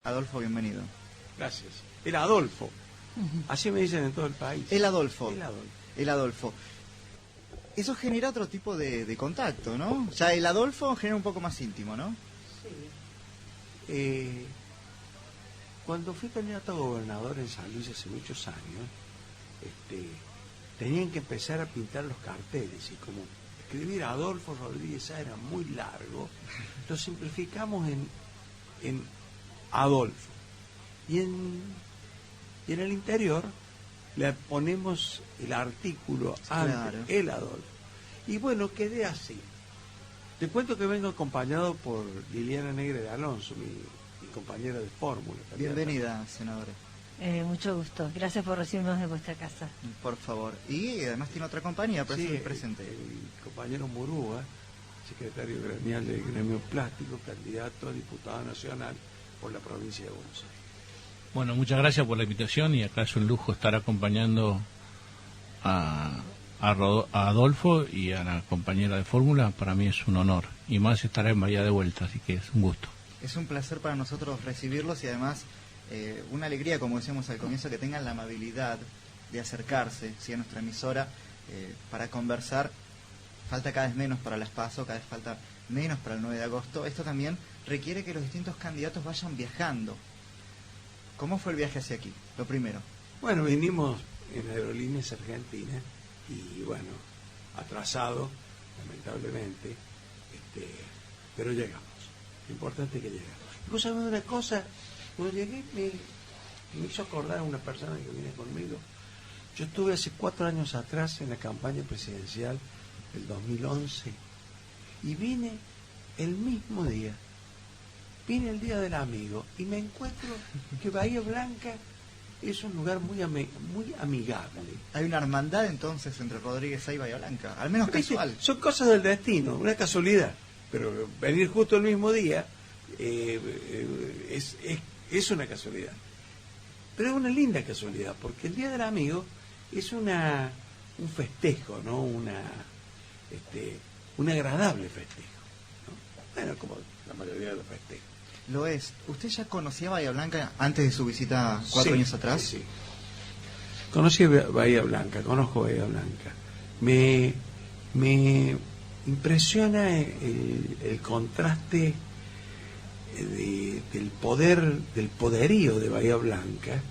Adolfo, bienvenido. Gracias. El Adolfo. Así me dicen en todo el país. El Adolfo. El Adolfo. El Adolfo. Eso genera otro tipo de contacto, ¿no? Ya el Adolfo genera un poco más íntimo, ¿no? Sí. Cuando fui candidato a gobernador en San Luis hace muchos años, tenían que empezar a pintar los carteles y como escribir Adolfo Rodríguez Sá era muy largo, lo simplificamos en Adolfo. Y en el interior le ponemos el artículo antes, claro. El Adolfo. Y bueno, quedé así. Te cuento que vengo acompañado por Liliana Negre de Alonso, mi compañera de fórmula. Bienvenida, senadora. Mucho gusto. Gracias por recibirnos en vuestra casa. Por favor. Y además tiene otra compañía, pero sí, presente. El compañero Murúa, secretario gremial del Gremio Plástico, candidato a diputado nacional por la provincia de Buenos Aires. Bueno, muchas gracias por la invitación y acá es un lujo estar acompañando a Adolfo y a la compañera de fórmula. Para mí es un honor y más estar en Bahía de vuelta, así que es un gusto. Es un placer para nosotros recibirlos y además una alegría, como decíamos al comienzo, que tengan la amabilidad de acercarse a nuestra emisora para conversar. Falta cada vez menos para las PASO, cada vez falta menos para el 9 de agosto. Esto también requiere que los distintos candidatos vayan viajando. ¿Cómo fue el viaje hacia aquí? Lo primero. Bueno, vinimos en Aerolíneas Argentinas y bueno, atrasado, lamentablemente, pero llegamos. Lo importante es que llegamos. Y vos sabés una cosa, cuando llegué me hizo acordar a una persona que viene conmigo. Yo estuve hace 4 años atrás en la campaña presidencial del 2011 y vine el mismo día. Vine el Día del Amigo y me encuentro que Bahía Blanca es un lugar muy amigable. Hay una hermandad entonces entre Rodríguez Sá y Bahía Blanca, al menos casual. Son cosas del destino, una casualidad, pero venir justo el mismo día es una casualidad. Pero es una linda casualidad, porque el Día del Amigo es un festejo, ¿no? Un agradable festejo, ¿no? Bueno, como la mayoría de los festejos. Lo es. ¿Usted ya conocía Bahía Blanca antes de su visita 4 años atrás? Sí. Conocí Bahía Blanca, conozco Bahía Blanca. Me impresiona el contraste del poderío de Bahía Blanca,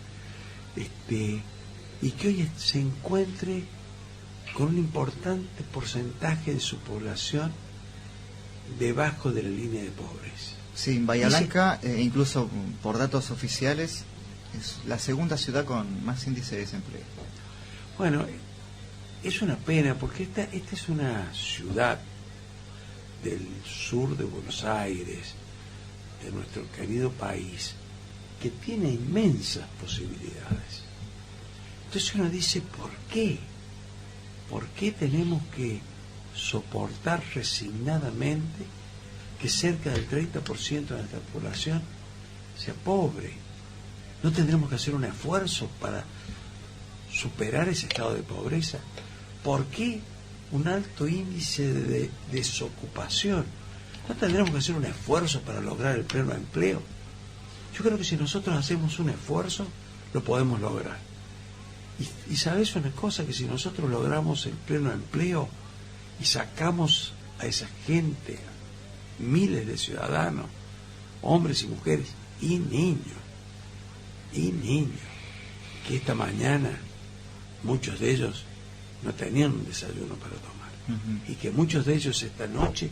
y que hoy se encuentre con un importante porcentaje de su población debajo de la línea de pobreza. Sí, Bahía Blanca, incluso por datos oficiales, es la segunda ciudad con más índice de desempleo. Bueno, es una pena porque esta es una ciudad del sur de Buenos Aires, de nuestro querido país, que tiene inmensas posibilidades. Entonces uno dice, ¿por qué? ¿Por qué tenemos que soportar resignadamente que cerca del 30% de nuestra población sea pobre? ¿No tendremos que hacer un esfuerzo para superar ese estado de pobreza? ¿Por qué un alto índice de desocupación? ¿No tendremos que hacer un esfuerzo para lograr el pleno empleo? Yo creo que si nosotros hacemos un esfuerzo, lo podemos lograr. Y ¿sabes una cosa? Que si nosotros logramos el pleno empleo y sacamos a esa gente, miles de ciudadanos, hombres y mujeres, y niños, que esta mañana muchos de ellos no tenían un desayuno para tomar, y que muchos de ellos esta noche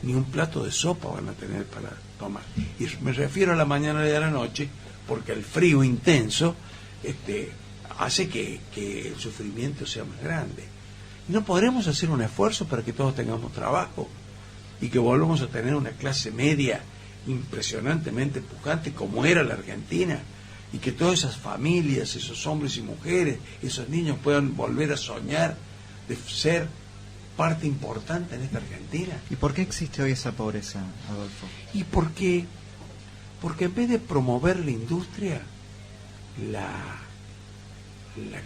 ni un plato de sopa van a tener para tomar. Y me refiero a la mañana y a la noche, porque el frío intenso hace que el sufrimiento sea más grande. ¿No podremos hacer un esfuerzo para que todos tengamos trabajo y que volvamos a tener una clase media impresionantemente pujante como era la Argentina, y que todas esas familias, esos hombres y mujeres, esos niños puedan volver a soñar de ser parte importante en esta Argentina? ¿Y por qué existe hoy esa pobreza, Adolfo? Y porque en vez de promover la industria, la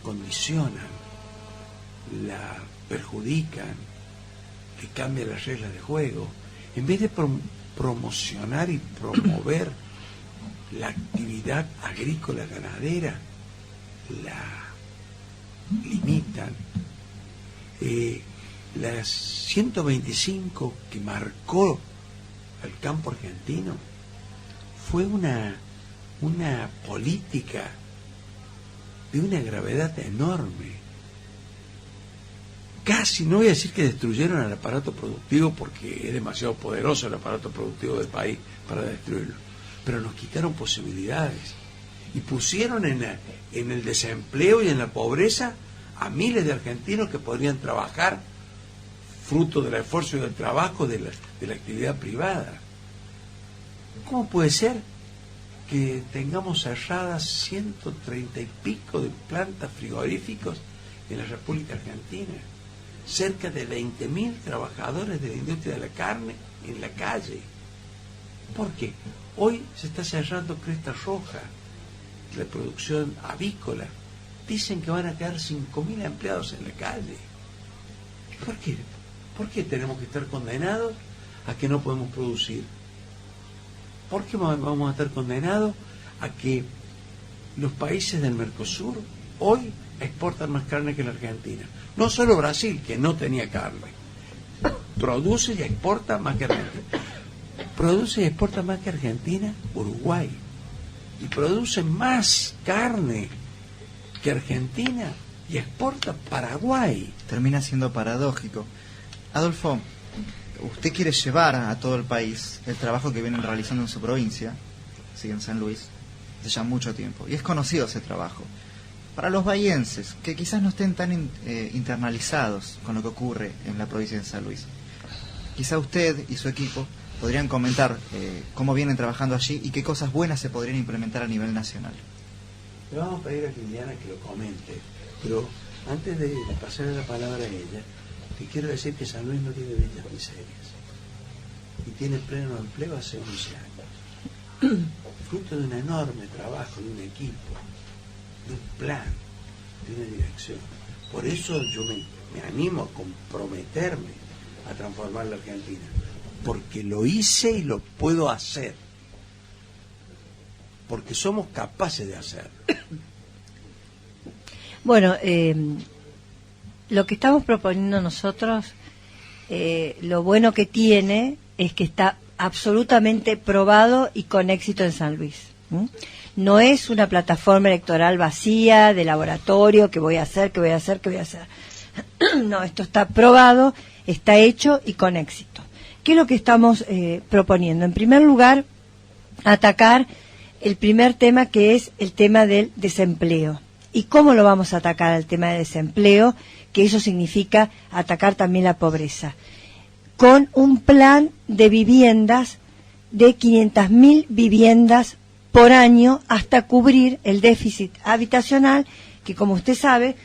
condicionan, la perjudican, le cambian las reglas de juego. En vez de promocionar y promover la actividad agrícola ganadera la limitan. Las 125 que marcó al campo argentino fue una política de una gravedad enorme. Casi, no voy a decir que destruyeron el aparato productivo, porque es demasiado poderoso el aparato productivo del país para destruirlo, pero nos quitaron posibilidades y pusieron en el desempleo y en la pobreza a miles de argentinos que podrían trabajar fruto del esfuerzo y del trabajo de la actividad privada. ¿Cómo puede ser que tengamos cerradas 130 y pico de plantas frigoríficas en la República Argentina? Cerca de 20.000 trabajadores de la industria de la carne en la calle. ¿Por qué? Hoy se está cerrando Cresta Roja, la producción avícola. Dicen que van a quedar 5.000 empleados en la calle. ¿Por qué? ¿Por qué tenemos que estar condenados a que no podemos producir? ¿Por qué vamos a estar condenados a que los países del Mercosur hoy exportan más carne que la Argentina? No solo Brasil, que no tenía carne, produce y exporta más que Argentina. Produce y exporta más que Argentina, Uruguay. Y produce más carne que Argentina y exporta Paraguay. Termina siendo paradójico. Adolfo, usted quiere llevar a todo el país el trabajo que vienen realizando en su provincia, sí, en San Luis, hace ya mucho tiempo, y es conocido ese trabajo. Para los bahienses, que quizás no estén tan internalizados con lo que ocurre en la provincia de San Luis, quizá usted y su equipo podrían comentar cómo vienen trabajando allí y qué cosas buenas se podrían implementar a nivel nacional. Le vamos a pedir a Liliana que lo comente, pero antes de pasarle la palabra a ella, te quiero decir que San Luis no tiene villas miserias y tiene pleno empleo hace 11 años, fruto de un enorme trabajo de un equipo, de un plan, de una dirección. Por eso yo me animo a comprometerme a transformar la Argentina, porque lo hice y lo puedo hacer, porque somos capaces de hacerlo. Bueno, lo que estamos proponiendo nosotros, lo bueno que tiene es que está absolutamente probado y con éxito en San Luis. No es una plataforma electoral vacía, de laboratorio, que voy a hacer. No, esto está probado, está hecho y con éxito. ¿Qué es lo que estamos proponiendo? En primer lugar, atacar el primer tema, que es el tema del desempleo. ¿Y cómo lo vamos a atacar al tema del desempleo? Que eso significa atacar también la pobreza. Con un plan de viviendas de 500.000 viviendas por año hasta cubrir el déficit habitacional, que como usted sabe,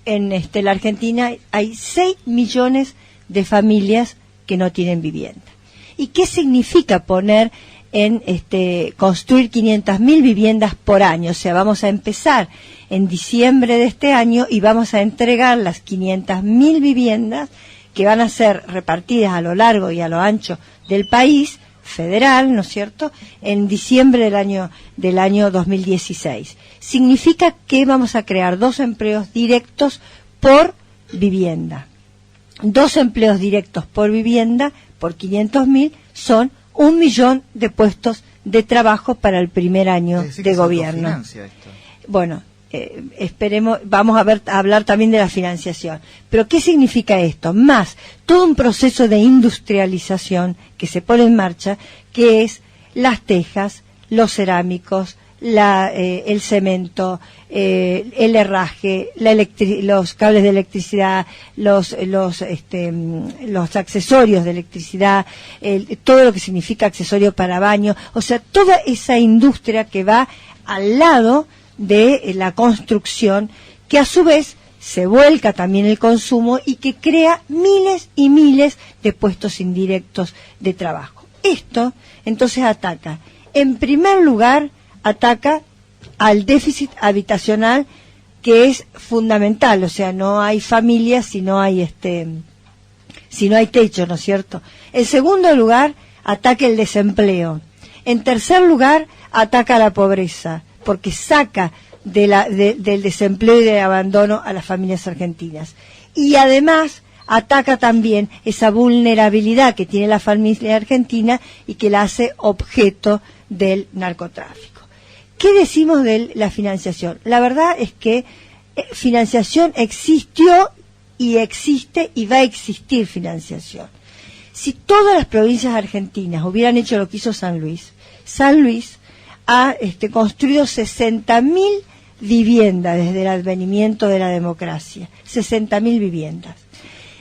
en la Argentina hay 6 millones de familias que no tienen vivienda. ¿Y qué significa poner construir 500.000 viviendas por año? O sea, vamos a empezar en diciembre de este año y vamos a entregar las 500.000 viviendas que van a ser repartidas a lo largo y a lo ancho del país federal, ¿no es cierto?, en diciembre del año 2016. Significa que vamos a crear 2 empleos directos por vivienda. 2 empleos directos por vivienda por 500.000 son 1 millón de puestos de trabajo para el primer año de gobierno. Bueno, esperemos, vamos a hablar también de la financiación. Pero ¿qué significa esto? Más todo un proceso de industrialización que se pone en marcha, que es las tejas, los cerámicos, el cemento, el herraje, los cables de electricidad, los accesorios de electricidad, todo lo que significa accesorio para baño, o sea, toda esa industria que va al lado de la construcción, que a su vez se vuelca también el consumo y que crea miles y miles de puestos indirectos de trabajo. Esto entonces ataca, en primer lugar, al déficit habitacional, que es fundamental. O sea, no hay familias si no hay techo, ¿no es cierto? En segundo lugar, ataca el desempleo. En tercer lugar, ataca a la pobreza, porque saca del desempleo y del abandono a las familias argentinas. Y además ataca también esa vulnerabilidad que tiene la familia argentina y que la hace objeto del narcotráfico. ¿Qué decimos de la financiación? La verdad es que financiación existió y existe y va a existir financiación. Si todas las provincias argentinas hubieran hecho lo que hizo San Luis ha construido 60.000 viviendas desde el advenimiento de la democracia, 60.000 viviendas.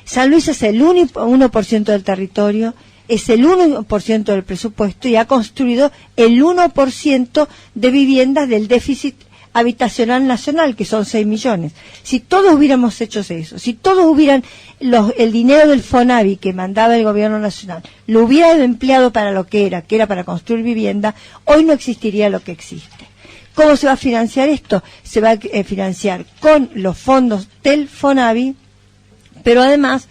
San Luis es el 1% del territorio, es el 1% del presupuesto y ha construido el 1% de viviendas del déficit habitacional nacional, que son 6 millones. Si todos hubiéramos hecho eso, si todos hubieran el dinero del FONAVI que mandaba el gobierno nacional, lo hubieran empleado para lo que era para construir vivienda, hoy no existiría lo que existe. ¿Cómo se va a financiar esto? Se va a financiar con los fondos del FONAVI, pero además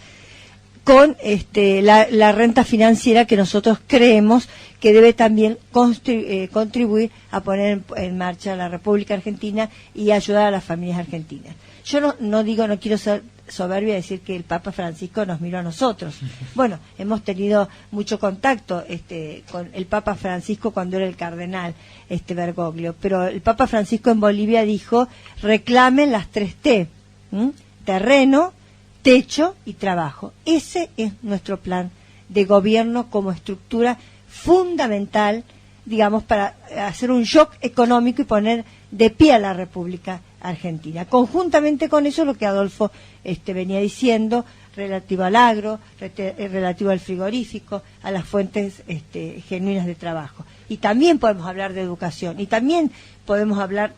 con la renta financiera que nosotros creemos que debe también contribuir a poner en marcha la República Argentina y ayudar a las familias argentinas. Yo no quiero ser soberbia y decir que el Papa Francisco nos miró a nosotros. Bueno, hemos tenido mucho contacto con el Papa Francisco cuando era el cardenal Bergoglio, pero el Papa Francisco en Bolivia dijo: reclamen las 3T, terreno, techo y trabajo. Ese es nuestro plan de gobierno como estructura fundamental, digamos, para hacer un shock económico y poner de pie a la República Argentina. Conjuntamente con eso, lo que Adolfo venía diciendo, relativo al agro, relativo al frigorífico, a las fuentes genuinas de trabajo. Y también podemos hablar de educación, y también podemos hablar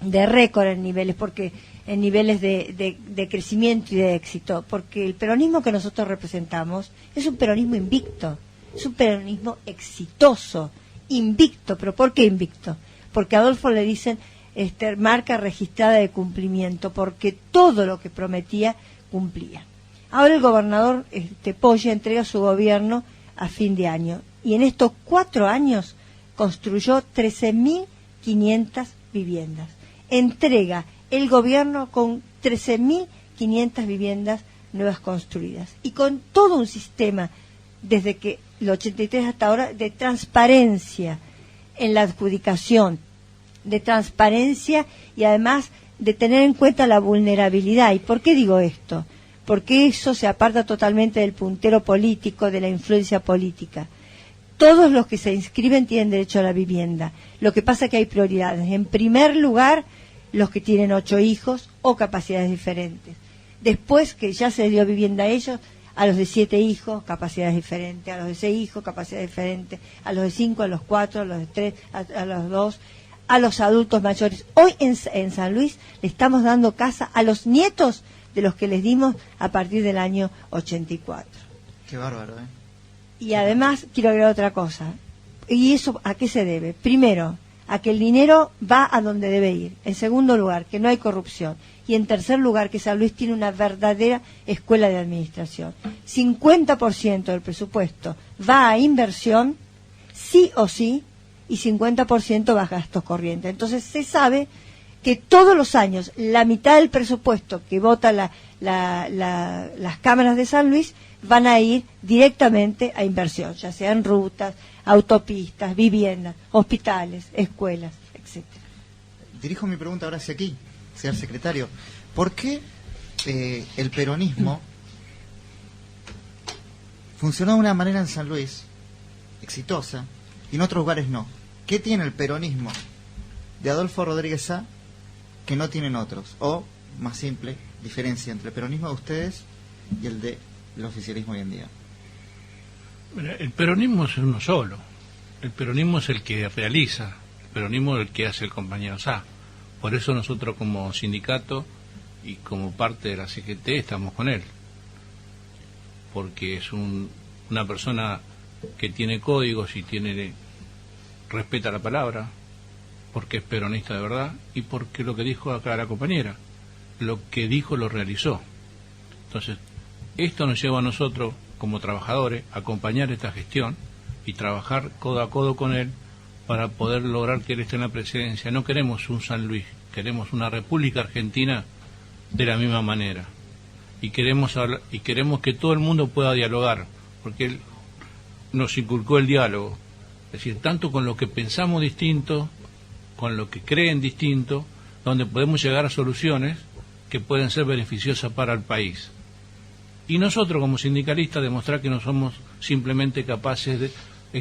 de récord en niveles, en niveles de crecimiento y de éxito, porque el peronismo que nosotros representamos es un peronismo invicto, es un peronismo exitoso, invicto. ¿Pero por qué invicto? Porque a Adolfo le dicen marca registrada de cumplimiento, porque todo lo que prometía cumplía. Ahora el gobernador Poggi entrega su gobierno a fin de año, y en estos 4 años construyó 13.500 viviendas. Entrega el gobierno con 13.500 viviendas nuevas construidas y con todo un sistema desde que el 83 hasta ahora de transparencia en la adjudicación, de transparencia y además de tener en cuenta la vulnerabilidad. ¿Y por qué digo esto? Porque eso se aparta totalmente del puntero político, de la influencia política. Todos los que se inscriben tienen derecho a la vivienda. Lo que pasa es que hay prioridades. En primer lugar, los que tienen 8 hijos o capacidades diferentes. Después que ya se les dio vivienda a ellos, a los de 7 hijos, capacidades diferentes, a los de 6 hijos, capacidades diferentes, a los de 5, a los 4, a los de 3, a los 2, a los adultos mayores. Hoy en San Luis le estamos dando casa a los nietos de los que les dimos a partir del año 84. Qué bárbaro, ¿eh? Y además quiero agregar otra cosa. ¿Y eso a qué se debe? Primero, a que el dinero va a donde debe ir. En segundo lugar, que no hay corrupción. Y en tercer lugar, que San Luis tiene una verdadera escuela de administración. 50% del presupuesto va a inversión, sí o sí, y 50% va a gastos corrientes. Entonces se sabe que todos los años la mitad del presupuesto que vota las cámaras de San Luis van a ir directamente a inversión, ya sean rutas, autopistas, viviendas, hospitales, escuelas, etcétera. Dirijo mi pregunta ahora hacia aquí, hacia el secretario. ¿Por qué el peronismo funcionó de una manera en San Luis exitosa y en otros lugares no? ¿Qué tiene el peronismo de Adolfo Rodríguez Sá que no tienen otros? O, más simple, diferencia entre el peronismo de ustedes y el del oficialismo hoy en día. El peronismo es uno solo. El peronismo es el que realiza. El peronismo es el que hace el compañero Sá. Por eso nosotros como sindicato y como parte de la CGT estamos con él. Porque es una persona que tiene códigos y respeta la palabra, porque es peronista de verdad y porque lo que dijo acá la compañera, lo que dijo lo realizó. Entonces, esto nos lleva a nosotros como trabajadores a acompañar esta gestión y trabajar codo a codo con él para poder lograr que él esté en la presidencia. No queremos un San Luis, queremos una República Argentina de la misma manera. Y queremos que todo el mundo pueda dialogar, porque él nos inculcó el diálogo. Es decir, tanto con lo que pensamos distinto, con lo que creen distinto, donde podemos llegar a soluciones que pueden ser beneficiosas para el país. Y nosotros como sindicalistas demostrar que no somos simplemente capaces de,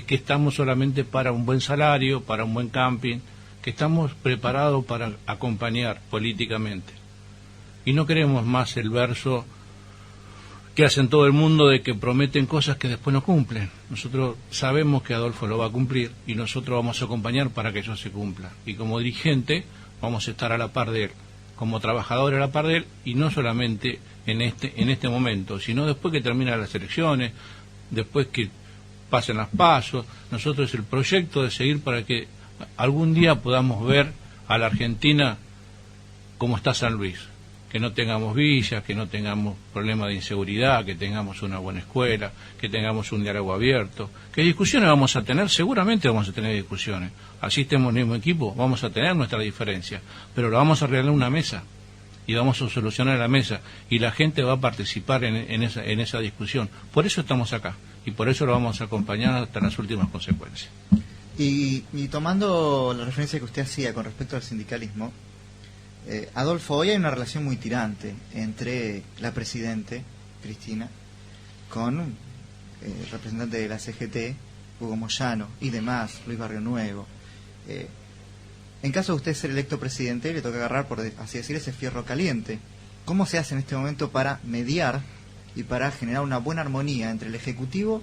que estamos solamente para un buen salario, para un buen camping, que estamos preparados para acompañar políticamente. Y no queremos más el verso que hacen todo el mundo de que prometen cosas que después no cumplen. Nosotros sabemos que Adolfo lo va a cumplir y nosotros vamos a acompañar para que eso se cumpla. Y como dirigente vamos a estar a la par de él, como trabajador a la par de él, y no solamente en este momento, sino después que terminan las elecciones, después que pasen las pasos. Nosotros el proyecto de seguir para que algún día podamos ver a la Argentina como está San Luis, que no tengamos villas, que no tengamos problemas de inseguridad, que tengamos una buena escuela, que tengamos un diálogo abierto. ¿Qué discusiones vamos a tener? Seguramente vamos a tener discusiones. Así estemos en el mismo equipo, vamos a tener nuestra diferencia, pero lo vamos a arreglar en una mesa y vamos a solucionar en la mesa y la gente va a participar en esa discusión. Por eso estamos acá y por eso lo vamos a acompañar hasta las últimas consecuencias. Y tomando la referencia que usted hacía con respecto al sindicalismo, Adolfo, hoy hay una relación muy tirante entre la Presidente, Cristina, con el representante de la CGT, Hugo Moyano, y demás, Luis Barrio Nuevo. En caso de usted ser electo presidente, le toca agarrar, por así decir, ese fierro caliente. ¿Cómo se hace en este momento para mediar y para generar una buena armonía entre el Ejecutivo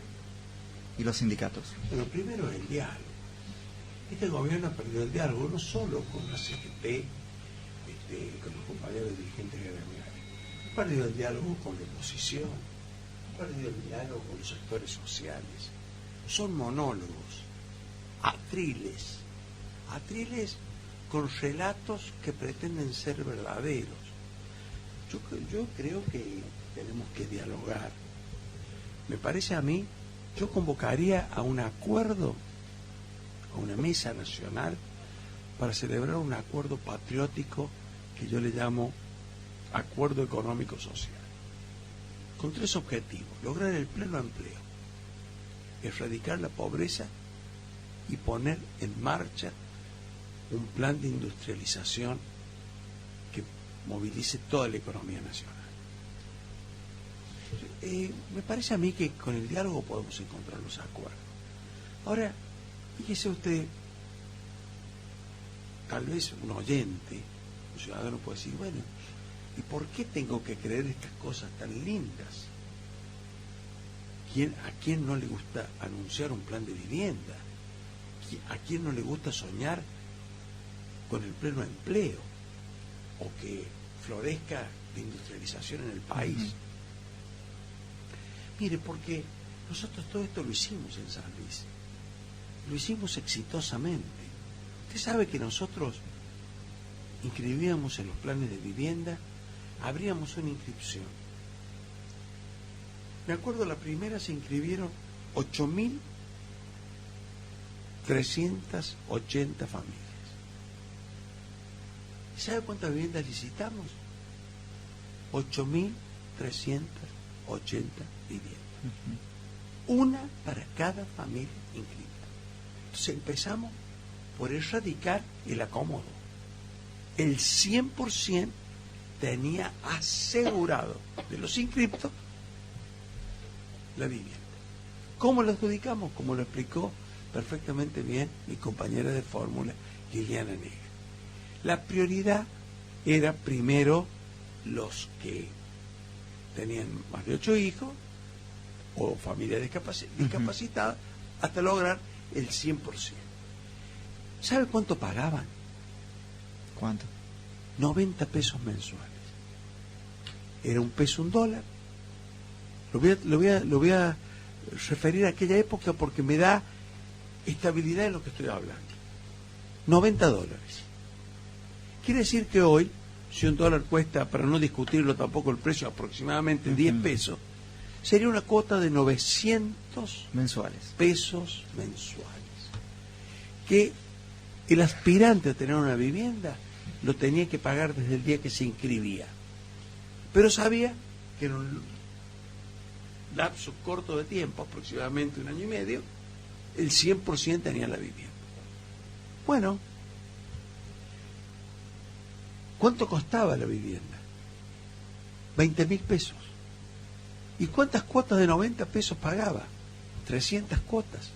y los sindicatos? Bueno, primero el diálogo. Este gobierno ha perdido el diálogo, no solo con la CGT, con los compañeros dirigentes gremiales. Ha perdido el diálogo con la oposición, ha perdido el diálogo con los sectores sociales. Son monólogos, atriles con relatos que pretenden ser verdaderos. Yo creo que tenemos que dialogar. Me parece a mí, yo convocaría a un acuerdo, a una mesa nacional, para celebrar un acuerdo patriótico que yo le llamo acuerdo económico social, con 3 objetivos: lograr el pleno empleo, erradicar la pobreza y poner en marcha un plan de industrialización que movilice toda la economía nacional. Me parece a mí que con el diálogo podemos encontrar los acuerdos. Ahora, fíjese usted, tal vez un oyente, un ciudadano puede decir, bueno, ¿y por qué tengo que creer estas cosas tan lindas? ¿A quién no le gusta anunciar un plan de vivienda? ¿A quién no le gusta soñar con el pleno empleo o que florezca la industrialización en el país? Mire, porque nosotros todo esto lo hicimos en San Luis, lo hicimos exitosamente. Usted sabe que nosotros inscribíamos en los planes de vivienda, abríamos una inscripción. Me acuerdo, la primera se inscribieron 8.380 familias. ¿Sabe cuántas viviendas licitamos? 8.380 viviendas. Una para cada familia inscrita. Entonces empezamos por erradicar el acomodo. El 100% tenía asegurado de los inscriptos la vivienda. ¿Cómo lo adjudicamos? Como lo explicó perfectamente bien mi compañera de fórmula, Liliana Negra. La prioridad era primero los que tenían más de 8 hijos o familias discapacitadas, hasta lograr el 100%. ¿Sabe cuánto pagaban? ¿Cuánto? 90 pesos mensuales. Era $1 $1. Lo voy a referir a aquella época porque me da estabilidad en lo que estoy hablando. $90. Quiere decir que hoy, si $1 cuesta, para no discutirlo tampoco el precio, aproximadamente 10 pesos, sería una cuota de 900 mensuales. pesos mensuales. que el aspirante a tener una vivienda lo tenía que pagar desde el día que se inscribía. Pero sabía que en un lapso corto de tiempo, aproximadamente 1 año y medio, el 100% tenía la vivienda. Bueno, ¿cuánto costaba la vivienda? 20.000 pesos. ¿Y cuántas cuotas de 90 pesos pagaba? 300 cuotas.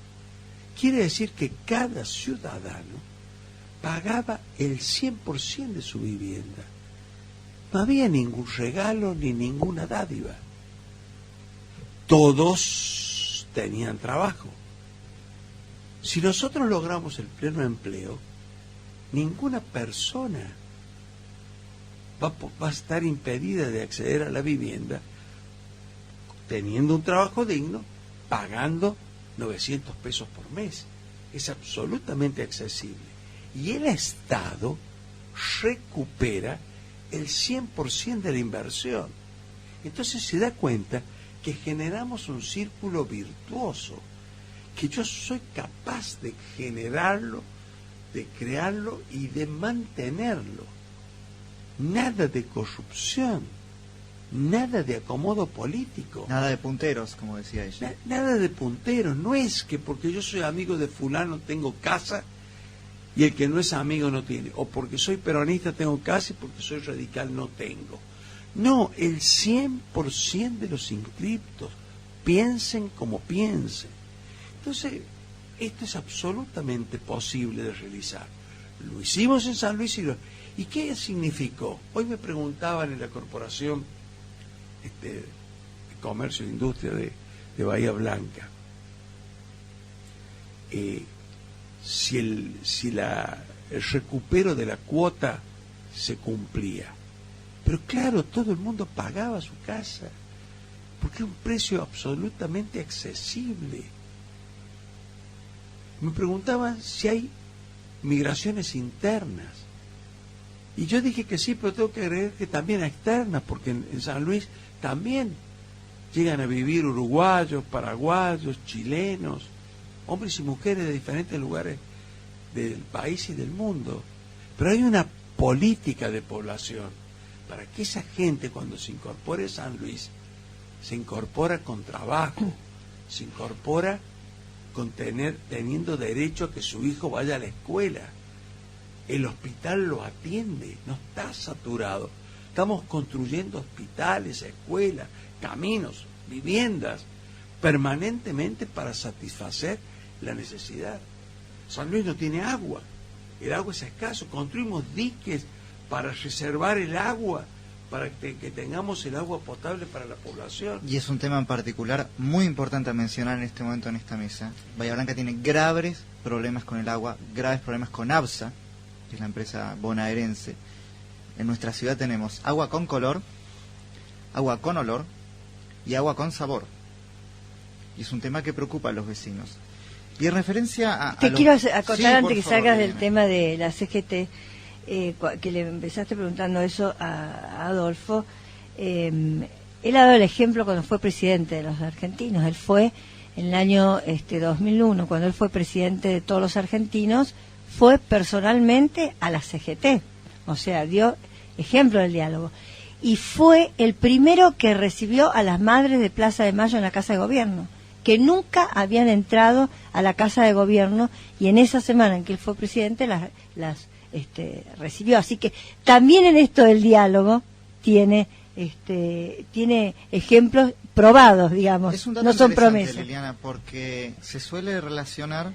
Quiere decir que cada ciudadano pagaba el 100% de su vivienda. No había ningún regalo ni ninguna dádiva. Todos tenían trabajo. Si nosotros logramos el pleno empleo, ninguna persona va a estar impedida de acceder a la vivienda teniendo un trabajo digno, pagando 900 pesos por mes. Es absolutamente accesible. Y el Estado recupera el 100% de la inversión. Entonces se da cuenta que generamos un círculo virtuoso, que yo soy capaz de generarlo, de crearlo y de mantenerlo. Nada de corrupción, nada de acomodo político. Nada de punteros, como decía ella. Nada de punteros. No es que porque yo soy amigo de fulano tengo casa y el que no es amigo no tiene. O porque soy peronista tengo casa y porque soy radical no tengo. No, el 100% de los inscriptos piensen como piensen. Entonces, esto es absolutamente posible de realizar. Lo hicimos en San Luis ¿y qué significó? Hoy me preguntaban en la Corporación de Comercio e Industria de Bahía Blanca si el recupero de la cuota se cumplía. Pero claro, todo el mundo pagaba su casa, porque era un precio absolutamente accesible. Me preguntaban si hay migraciones internas. Y yo dije que sí, pero tengo que agregar que también externas, porque en San Luis también llegan a vivir uruguayos, paraguayos, chilenos, hombres y mujeres de diferentes lugares del país y del mundo. Pero hay una política de población para que esa gente, cuando se incorpore a San Luis, se incorpora con trabajo, se incorpora con teniendo derecho a que su hijo vaya a la escuela. El hospital lo atiende, no está saturado. Estamos construyendo hospitales, escuelas, caminos, viviendas, permanentemente para satisfacer la necesidad. San Luis no tiene agua, el agua es escaso. Construimos diques para reservar el agua, para que tengamos el agua potable para la población. Y es un tema en particular muy importante a mencionar en este momento en esta mesa. Bahía Blanca tiene graves problemas con el agua, graves problemas con ABSA, que es la empresa bonaerense. En nuestra ciudad tenemos agua con color, agua con olor y agua con sabor. Y es un tema que preocupa a los vecinos. Y en referencia a... Te quiero acotar, sí, antes que favor, salgas del dígame. tema de la CGT, que le empezaste preguntando eso a Adolfo. Él ha dado el ejemplo cuando fue presidente de los argentinos. Él fue en el año 2001, cuando él fue presidente de todos los argentinos, fue personalmente a la CGT. O sea, dio ejemplo del diálogo. Y fue el primero que recibió a las madres de Plaza de Mayo en la Casa de Gobierno, que nunca habían entrado a la Casa de Gobierno, y en esa semana en que él fue presidente las recibió. Así que también en esto del diálogo tiene ejemplos probados, digamos, Es un dato no son interesante, promesas. Liliana, porque se suele relacionar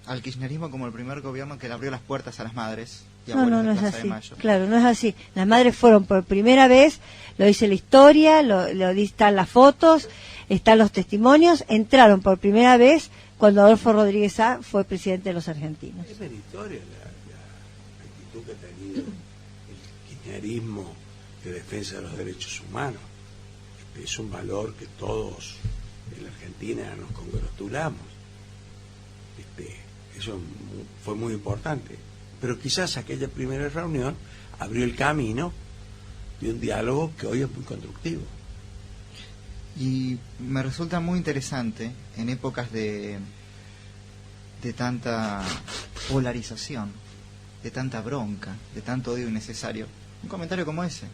al kirchnerismo como el primer gobierno que le abrió las puertas a las madres y No, abuelas no de es Plaza de así. Mayo. Claro, no es así. Las madres fueron por primera vez, lo dice la historia, están las fotos, están los testimonios, entraron por primera vez cuando Adolfo Rodríguez A. fue presidente de los argentinos. Es meritoria la actitud que ha tenido el kirchnerismo de defensa de los derechos humanos. Es un valor que todos en la Argentina nos congratulamos. Eso fue muy importante. Pero quizás aquella primera reunión abrió el camino de un diálogo que hoy es muy constructivo. Y me resulta muy interesante en épocas de tanta polarización, de tanta bronca, de tanto odio innecesario, un comentario como ese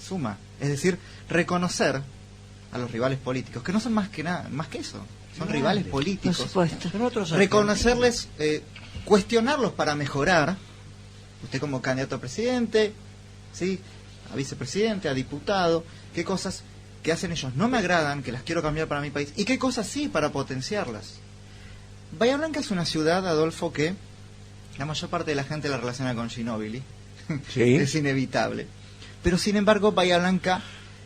suma. Es decir, reconocer a los rivales políticos, que no son más que nada, más que eso, son rivales políticos. Por supuesto. Reconocerles, cuestionarlos para mejorar. Usted como candidato a presidente, ¿sí?, a vicepresidente, a diputado, qué cosas que hacen ellos no me agradan, que las quiero cambiar para mi país, y qué cosas sí para potenciarlas. Bahía Blanca es una ciudad, Adolfo, que la mayor parte de la gente la relaciona con Ginóbili. Sí. Es inevitable. Pero sin embargo, Bahía Blanca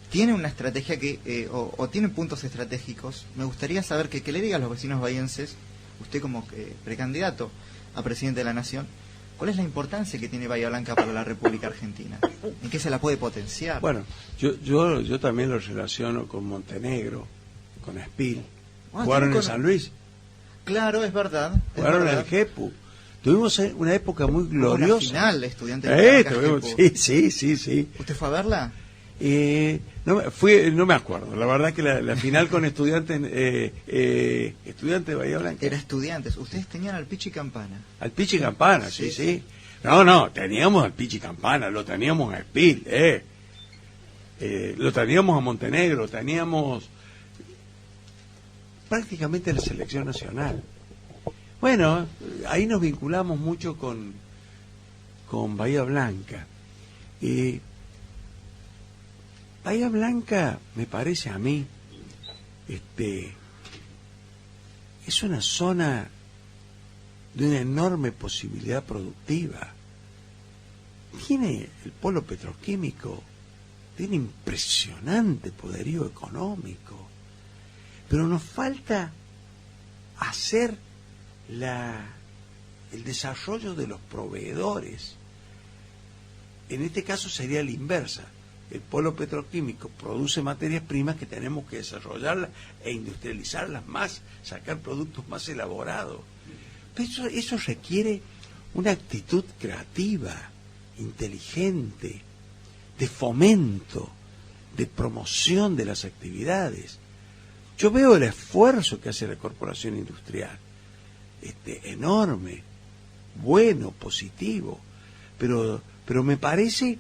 tiene una estrategia que o tiene puntos estratégicos. Me gustaría saber que le diga a los vecinos bahienses, usted como precandidato a presidente de la Nación, ¿cuál es la importancia que tiene Bahía Blanca para la República Argentina? ¿En qué se la puede potenciar? Bueno, yo también lo relaciono con Montenegro, con Espil. Jugaron en San Luis. Claro, es verdad. Jugaron en el GEPU. Tuvimos una época muy gloriosa. Una final, estudiante de tuvimos, sí. ¿Usted fue a verla? No me acuerdo. La verdad que la final con estudiantes de Bahía Blanca. Era estudiantes. Ustedes tenían al Pichi Campana. Al Pichi Campana, sí. No, teníamos al Pichi Campana, lo teníamos a Espil, lo teníamos a Montenegro, teníamos prácticamente la selección nacional. Bueno, ahí nos vinculamos mucho con Bahía Blanca. Bahía Blanca, me parece a mí, es una zona de una enorme posibilidad productiva. Tiene el polo petroquímico, tiene impresionante poderío económico, pero nos falta hacer el desarrollo de los proveedores. En este caso sería la inversa. El polo petroquímico produce materias primas que tenemos que desarrollarlas e industrializarlas más, sacar productos más elaborados. Pero eso requiere una actitud creativa, inteligente, de fomento, de promoción de las actividades. Yo veo el esfuerzo que hace la Corporación Industrial, enorme, bueno, positivo, pero me parece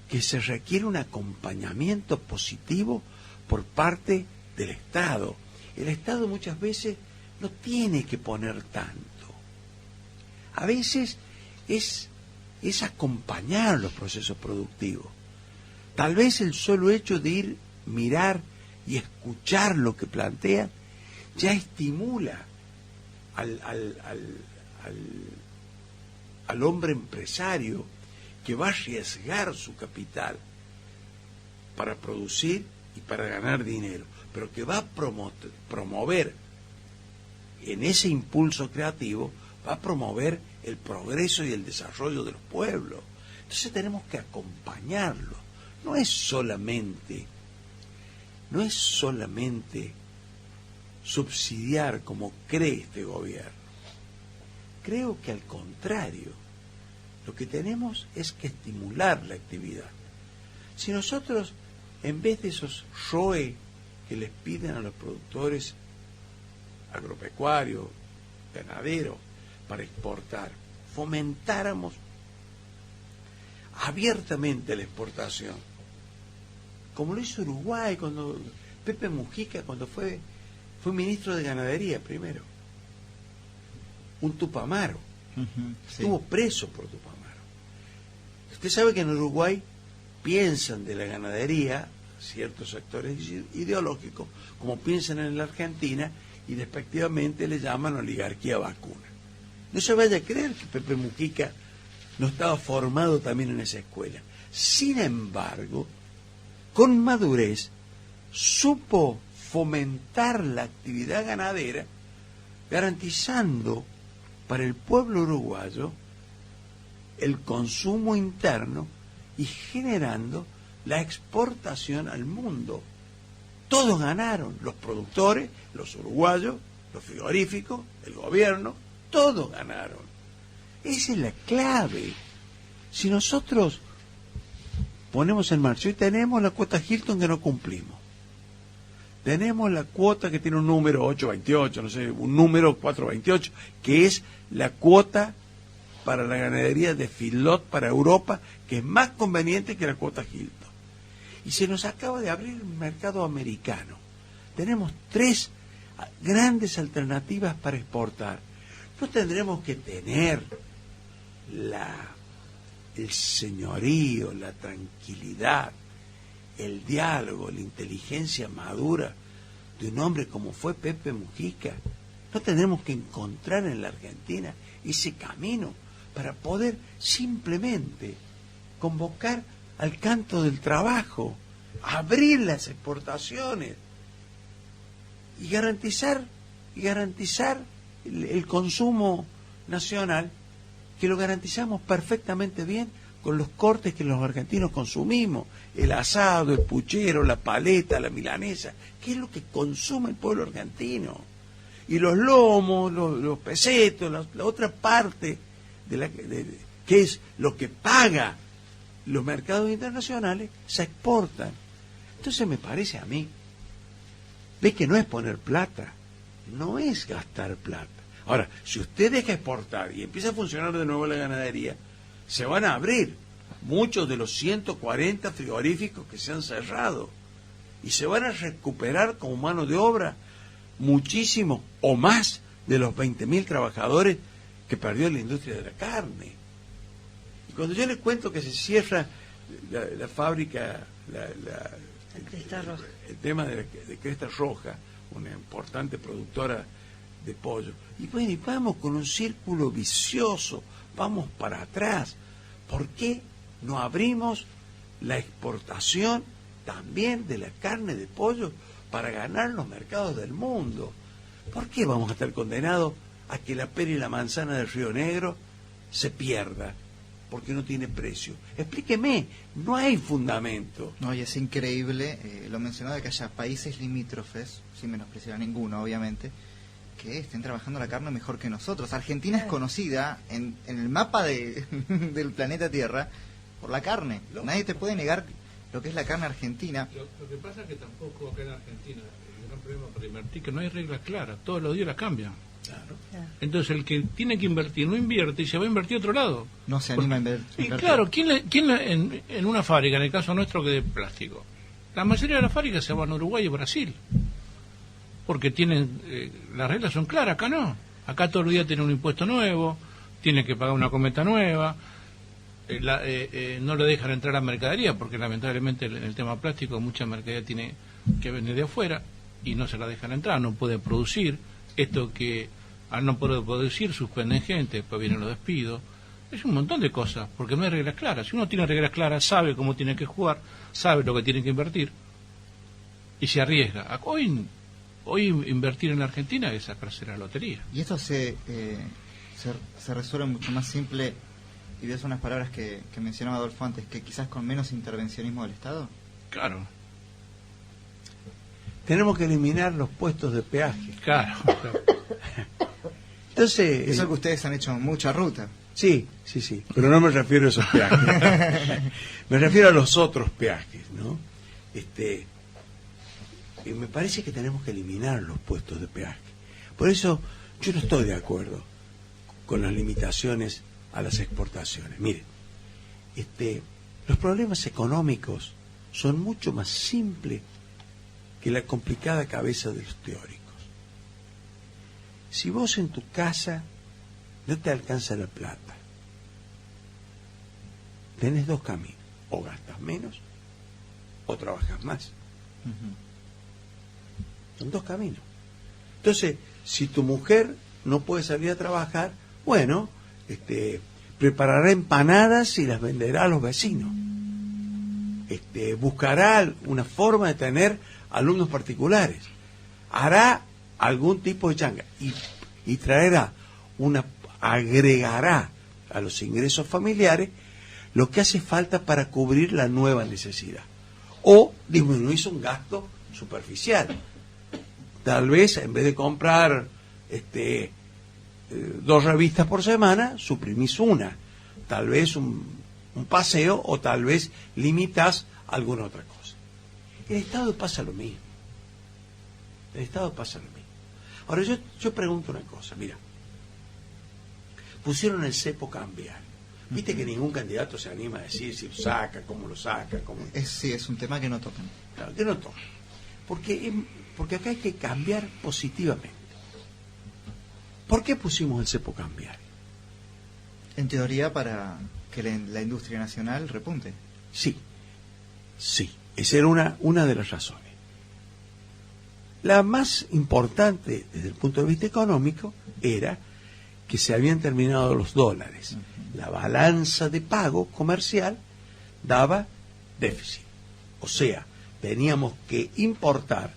que se requiere un acompañamiento positivo por parte del Estado. El Estado muchas veces no tiene que poner tanto. A veces es acompañar los procesos productivos. Tal vez el solo hecho de ir, mirar y escuchar lo que plantean ya estimula al hombre empresario que va a arriesgar su capital para producir y para ganar dinero, pero que va a promover en ese impulso creativo, va a promover el progreso y el desarrollo de los pueblos. Entonces tenemos que acompañarlo. No es solamente subsidiar como cree este gobierno. Creo que al contrario, lo que tenemos es que estimular la actividad. Si nosotros, en vez de esos ROE que les piden a los productores agropecuarios, ganaderos, para exportar, fomentáramos abiertamente la exportación, como lo hizo Uruguay cuando Pepe Mujica, cuando fue ministro de Ganadería primero, un Tupamaro, estuvo preso por Tupamaro. Usted sabe que en Uruguay piensan de la ganadería ciertos sectores ideológicos como piensan en la Argentina y despectivamente le llaman oligarquía vacuna. No se vaya a creer que Pepe Mujica no estaba formado también en esa escuela. Sin embargo, con madurez supo fomentar la actividad ganadera, garantizando para el pueblo uruguayo el consumo interno y generando la exportación al mundo. Todos ganaron, los productores, los uruguayos, los frigoríficos, el gobierno, todos ganaron. Esa es la clave. Si nosotros ponemos en marcha, hoy tenemos la cuota Hilton que no cumplimos. Tenemos la cuota que tiene un número 828, no sé, un número 428, que es la cuota para la ganadería de feedlot para Europa, que es más conveniente que la cuota Hilton. Y se nos acaba de abrir el mercado americano. Tenemos 3 grandes alternativas para exportar. No tendremos que tener el señorío, la tranquilidad, el diálogo, la inteligencia madura de un hombre como fue Pepe Mujica. No tendremos que encontrar en la Argentina ese camino para poder simplemente convocar al canto del trabajo, abrir las exportaciones y garantizar el consumo nacional, que lo garantizamos perfectamente bien con los cortes que los argentinos consumimos, el asado, el puchero, la paleta, la milanesa, que es lo que consume el pueblo argentino. Y los lomos, los pesetos, la otra parte que es lo que paga los mercados internacionales, se exportan. Entonces me parece a mí, ve que no es poner plata, no es gastar plata. Ahora, si usted deja exportar y empieza a funcionar de nuevo la ganadería, se van a abrir muchos de los 140 frigoríficos que se han cerrado y se van a recuperar como mano de obra muchísimo o más de los 20.000 trabajadores que perdió la industria de la carne. Y cuando yo les cuento que se cierra la fábrica, el tema de Cresta Roja, una importante productora de pollo, y bueno, y vamos con un círculo vicioso, vamos para atrás. ¿Por qué no abrimos la exportación también de la carne de pollo para ganar los mercados del mundo? ¿Por qué vamos a estar condenados a que la pera y la manzana del Río Negro se pierda? Porque no tiene precio. Explíqueme, no hay fundamento. No, y es increíble, lo mencionado de que haya países limítrofes, sin menospreciar a ninguno, obviamente, que estén trabajando la carne mejor que nosotros. Argentina es conocida en el mapa del planeta Tierra por la carne. Nadie te puede negar lo que es la carne argentina. Lo que pasa es que tampoco acá en Argentina el gran problema para invertir que no hay reglas claras, todos los días las cambian. Claro. Entonces el que tiene que invertir no invierte y se va a invertir a otro lado. No se anima a invertir. Y claro, ¿quién en una fábrica, en el caso nuestro que de plástico? La mayoría de las fábricas se van a Uruguay y Brasil. Porque tienen las reglas son claras, acá no. Acá todos los días tiene un impuesto nuevo, tiene que pagar una cometa nueva, no le dejan entrar a mercadería, porque lamentablemente en el tema plástico mucha mercadería tiene que venir de afuera y no se la dejan entrar, no puede producir. Esto que al no poder producir suspenden gente, después vienen los despidos. Es un montón de cosas, porque no hay reglas claras. Si uno tiene reglas claras, sabe cómo tiene que jugar, sabe lo que tiene que invertir y se arriesga. Hoy invertir en Argentina es sacarse la lotería. Y esto se resuelve mucho más simple, y ves unas palabras que mencionaba Adolfo antes, que quizás con menos intervencionismo del Estado. Claro. Tenemos que eliminar los puestos de peaje. Claro. Entonces, eso que ustedes han hecho mucha ruta. Sí, pero no me refiero a esos peajes. Me refiero a los otros peajes, ¿no? Me parece que tenemos que eliminar los puestos de peaje. Por eso yo no estoy de acuerdo con las limitaciones a las exportaciones. Mire, los problemas económicos son mucho más simples que la complicada cabeza de los teóricos. Si vos en tu casa no te alcanza la plata, tenés 2 caminos: o gastas menos o trabajas más. Son 2 caminos. Entonces, si tu mujer no puede salir a trabajar, bueno, preparará empanadas y las venderá a los vecinos. Buscará una forma de tener alumnos particulares. Hará algún tipo de changa y traerá agregará a los ingresos familiares lo que hace falta para cubrir la nueva necesidad. O disminuirse un gasto superficial. Tal vez en vez de comprar 2 revistas por semana, suprimís una. Tal vez un paseo, o tal vez limitás alguna otra cosa. El Estado pasa lo mismo. Ahora yo pregunto una cosa, mira. pusieron el cepo cambiar. Viste que ningún candidato se anima a decir si lo saca, cómo lo saca, cómo... Sí, es un tema que no tocan. Claro, que no tocan. Porque acá hay que cambiar positivamente. ¿Por qué pusimos el cepo cambiar? En teoría para que la industria nacional repunte. Sí, esa era una de las razones. La más importante desde el punto de vista económico era que se habían terminado los dólares. La balanza de pago comercial daba déficit. O sea, teníamos que importar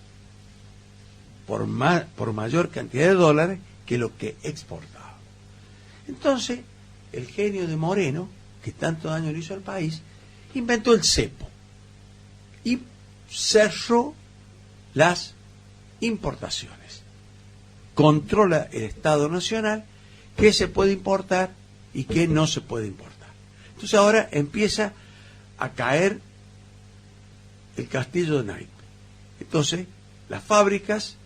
por mayor cantidad de dólares que lo que exportaba. Entonces, el genio de Moreno, que tanto daño le hizo al país, inventó el cepo y cerró las importaciones. Controla el Estado Nacional qué se puede importar y qué no se puede importar. Entonces ahora empieza a caer el castillo de naipes. Entonces las fábricas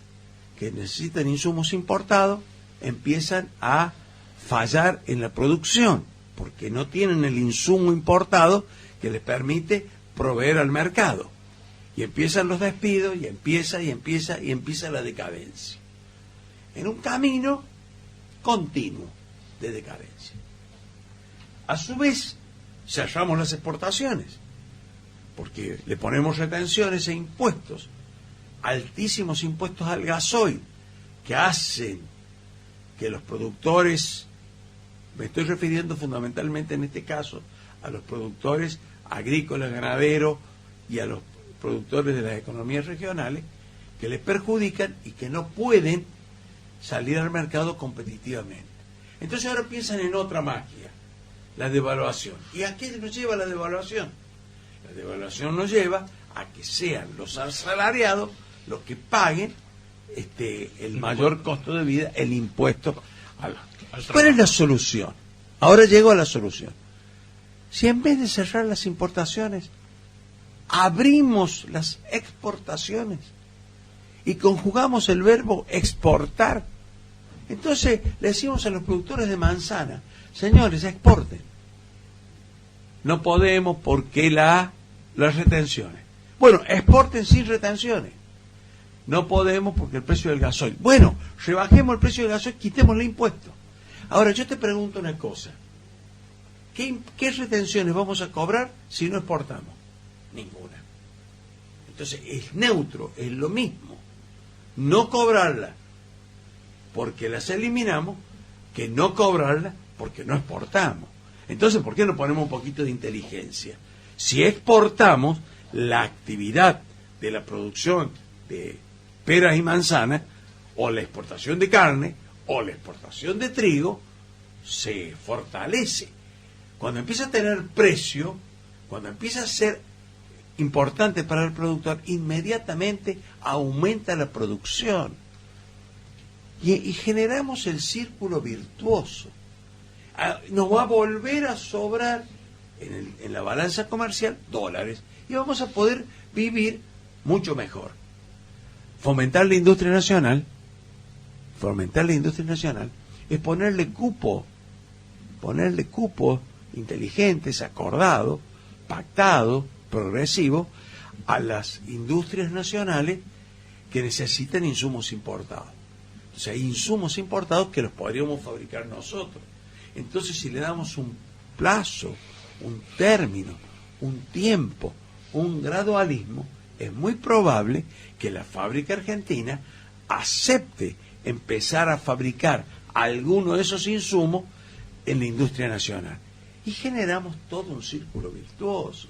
que necesitan insumos importados empiezan a fallar en la producción porque no tienen el insumo importado que les permite proveer al mercado. Y empiezan los despidos y empieza la decadencia. En un camino continuo de decadencia. A su vez, cerramos las exportaciones, porque le ponemos retenciones e impuestos, altísimos impuestos al gasoil, que hacen que los productores, me estoy refiriendo fundamentalmente en este caso a los productores agrícolas, ganaderos y a los productores de las economías regionales, que les perjudican y que no pueden salir al mercado competitivamente. Entonces ahora piensan en otra magia, la devaluación. ¿Y a qué nos lleva la devaluación? La devaluación nos lleva a que sean los asalariados los que paguen el mayor costo de vida, el impuesto al trabajo. ¿Cuál es la solución? Ahora llego a la solución. Si en vez de cerrar las importaciones, abrimos las exportaciones y conjugamos el verbo exportar, entonces le decimos a los productores de manzana, señores, exporten. No podemos porque las retenciones. Bueno, exporten sin retenciones. No podemos porque el precio del gasoil. Bueno, rebajemos el precio del gasoil, quitémosle impuestos. Ahora yo te pregunto una cosa. ¿Qué retenciones vamos a cobrar si no exportamos? Ninguna. Entonces es neutro, es lo mismo no cobrarla porque las eliminamos que no cobrarla porque no exportamos. Entonces, ¿por qué no ponemos un poquito de inteligencia? Si exportamos, la actividad de la producción de peras y manzanas, o la exportación de carne, o la exportación de trigo, se fortalece. Cuando empieza a tener precio, cuando empieza a ser importante para el productor, inmediatamente aumenta la producción. Y generamos el círculo virtuoso. Nos va a volver a sobrar en la balanza comercial dólares y vamos a poder vivir mucho mejor. Fomentar la industria nacional es ponerle cupos inteligentes, acordados, pactados, progresivos a las industrias nacionales que necesitan insumos importados. O sea, hay insumos importados que los podríamos fabricar nosotros. Entonces, si le damos un plazo, un término, un tiempo, un gradualismo, es muy probable que la fábrica argentina acepte empezar a fabricar alguno de esos insumos en la industria nacional. Y generamos todo un círculo virtuoso.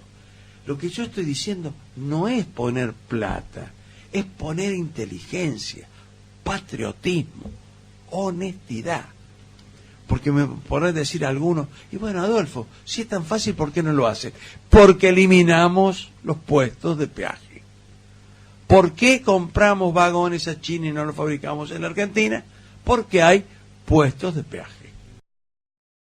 Lo que yo estoy diciendo no es poner plata, es poner inteligencia, patriotismo, honestidad. Porque me podrán decir algunos, y bueno, Adolfo, si es tan fácil, ¿por qué no lo hacen? Porque eliminamos los puestos de peaje. ¿Por qué compramos vagones a China y no los fabricamos en la Argentina? Porque hay puestos de peaje.